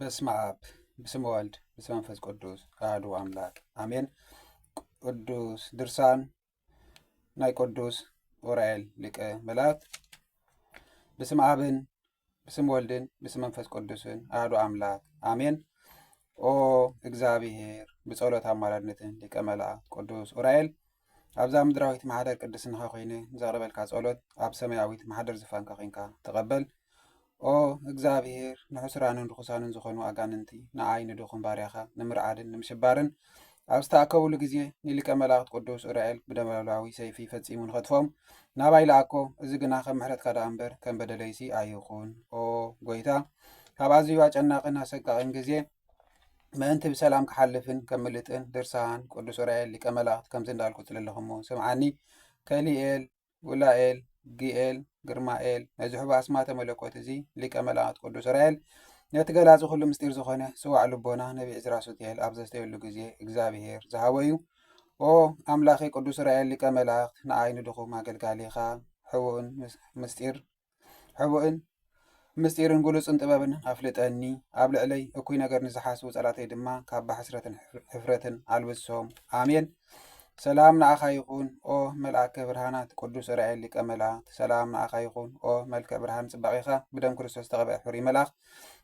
በስመ አብ በስመ ወልድ በስመ መንፈስ ቅዱስ አሐዱ አምላክ አሜን። ቅዱስ ድርሳን ናይ ቅዱስ ዑራኤል ሊቀ መላእክት። በስመ አብን በስመ ወልድን በስመ መንፈስ ቅዱስን አሐዱ አምላክ አሜን። ኦ እግዚአብሔር ብጸሎት አማላድነትን ሊቀ መላእክት ቅዱስ ዑራኤል ኣብዛ ምድራዊት ማሕደር ቅድስናኻ ኮይነ ዘቕርበልካ ጸሎት ኣብ ሰማያዊት ማሕደር ዝፋንካ ኮይንካ ተቐበል። ኦ እግዚአብሔር ንሑስራንን ርኩሳንን ዝኾኑ ኣጋንንቲ ንኣይ ንድኹም ባርያኻ ንምርዓድን ንምሽባርን ኣብ ዝተኣከቡሉ ግዜ ንሊቀ መላእክት ቅዱስ ዑራኤል ብደመላዊ ሰይፊ ፈጺሙ ንኸጥፎም ናባይ ለኣኮ። እዚ ግና ከም ምሕረትካ ዳ እምበር ከም በደለይሲ ኣይኹን። ኦ ጎይታ ካብ ኣዝዩ ኣጨናቕን ኣሰቃቕን ግዜ ምእንቲ ብሰላም ክሓልፍን ከም ምልጥን ድርሳን ቅዱስ ዑራኤል ሊቀ መላእክት ከምዚ እንዳልኩ ዘለኹሞ ስምዓኒ። ከሊኤል ውላኤል ጊኤል ግርማኤል ነዚ ሕቡ ኣስማተ መለኮት እዚ ሊቀ መላእክት ቅዱስ ዑራኤል ነቲ ገላፂ ኩሉ ምስጢር ዝኾነ ስዋዕ ልቦና ነቢ ዕዝራ ሱትየል ኣብ ዘስተየሉ ግዜ እግዚአብሔር ዝሃቦ እዩ። ኦ ኣምላኸ ቅዱስ ዑራኤል ሊቀ መላእክት ንኣይ ንድኹም ኣገልጋሊኻ ሕቡእን ምስጢርን ጉሉፅን ጥበብን ኣፍልጠኒ። ኣብ ልዕለይ እኩይ ነገር ንዝሓስቡ ጸላተይ ድማ ካብ ባሕስረትን ሕፍረትን ኣልብሶም ኣሜን። ሰላም ንኣኻ ይኹን ኦ መልአከ ብርሃናት ቅዱስ ዑራኤል ሊቀ መላእክት። ሰላም ንኣኻ ይኹን ኦ መልክዕ ብርሃን ጽባቂኻ ብደም ክርስቶስ ተቐብአ ሕሩይ መልኣኽ።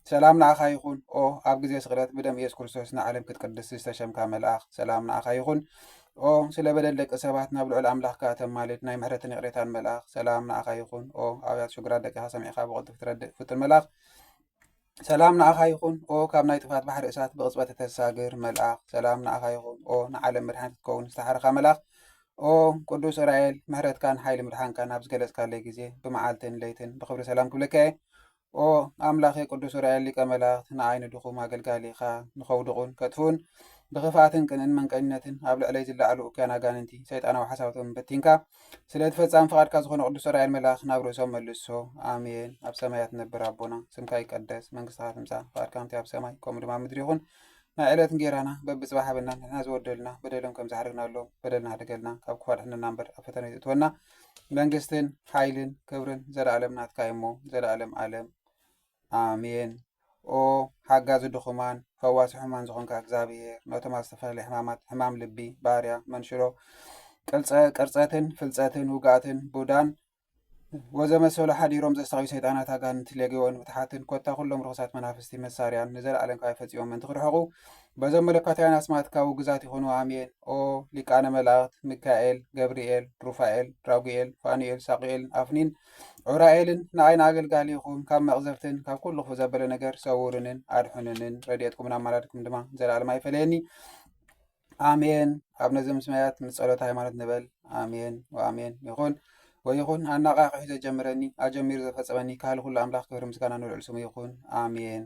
ሰላም ንኣኻ ይኹን ኦ ኣብ ግዜ ስቕለት ብደም ኢየሱስ ክርስቶስ ንዓለም ክትቅድስ ዝተሸምካ መልኣኽ። ሰላም ንኣኻ ይኹን ኦ ስለ በደል ደቂ ሰባት ናብ ልዑል ኣምላኽካ ተማልድ ናይ ምሕረትን ይቕሬታን መልኣኽ። ሰላም ንኣኻ ይኹን ኦ ኣብያት ሽጉራት ደቂኻ ሰሚዕኻ ብቕልጡፍ ትረድእ ፍቱን መልኣኽ። ሰላም ንኣኻ ይኹን ኦ ካብ ናይ ጥፋት ባሕሪ እሳት ብቕፅበት ተሳግር መልኣኽ። ሰላም ንኣኻ ይኹን ኦ ንዓለም መድሓኒት ክትከውን ዝተሓረኻ መልኣኽ። ኦ ቅዱስ ዑራኤል ምሕረትካን ሓይሊ ምድሓንካን ኣብ ዝገለጽካለይ ግዜ ብመዓልትን ለይትን ብክብሪ ሰላም ክብለከ እየ። ኦ ኣምላኸ ቅዱስ ዑራኤል ሊቀ መላእክት ንኣይ ንድኹም ኣገልጋሊኻ ንኸውድቑን ከጥፉን ብኽፍኣትን ቅንን መንቀኝነትን ኣብ ልዕለይ ዝለዓሉ እክያን ኣጋንንቲ ሰይጣናዊ ሓሳባቶም በቲንካ ስለ ትፈጻም ፍቓድካ ዝኾነ ቅዱስ ዑራኤል መልኣኽ ናብ ርእሶም መልሶ ኣሜን። ኣብ ሰማያት ትነብር ኣቦና ስምካ ይቀደስ መንግስትካ ትምጻእ ፍቓድካ ከምቲ ኣብ ሰማይ ከምኡ ድማ ምድሪ ይኹን። ናይ ዕለት እንጀራና በብፅባሕ ሃበና ንሕና ዝወደልና በደሎም ከም ዝሓደግናሎም በደልና ሃደገልና ካብ ክፉ ኣድሕነና እምበር ኣብ ፈተና ይእትወና። መንግስትን ሓይልን ክብርን ዘለኣለም ናትካ እሞ ዘለኣለም ዓለም ኣሜን። ኦ ሓጋዚ ድኹማን ፈዋሲ ሕሙማን ዝኾንካ እግዚአብሔር ነቶም ኣብ ዝተፈላለዩ ሕማማት ሕማም ልቢ ባርያ መንሽሮ ቅርፀትን ፍልፀትን ውጋእትን ቡዳን ወዘመሰሉ ሓዲሮም ዘስተኻዩ ሰይጣናት ኣጋንንቲ ለጊዎን ምትሓትን ኮታ ኩሎም ርኩሳት መናፍስቲ መሳርያን ንዘለኣለም ካብ ፈፂሞም ምንቲ ክርሕቑ በዞም መለኮታውያን ኣስማትካ ውግዛት ይኹኑ ኣሜን። ኦ ሊቃነ መላእክት ሚካኤል ገብርኤል ሩፋኤል ራጉኤል ፋኑኤል ሳቁኤልን ኣፍኒን ዑራኤልን ንኣይን ኣገልጋሊኹም ካብ መቕዘፍትን ካብ ኩሉ ክፉ ዘበለ ነገር ሰውርንን ኣድሑንንን ረድኤትኩምን ኣማላድኩም ድማ ዘለኣለም ኣይፈለየኒ ኣሜን። ኣብ ነዚ ምስማያት ምስ ጸሎት ሃይማኖት ንበል ኣሜን ወኣሜን ይኹን ወይኹን። ኣናቃቂሑ ዘጀምረኒ ኣጀሚሩ ዘፈጸመኒ ካህሊ ኩሉ ኣምላኽ ክብሪ ምስጋና ንልዕል ስሙ ይኹን ኣሜን።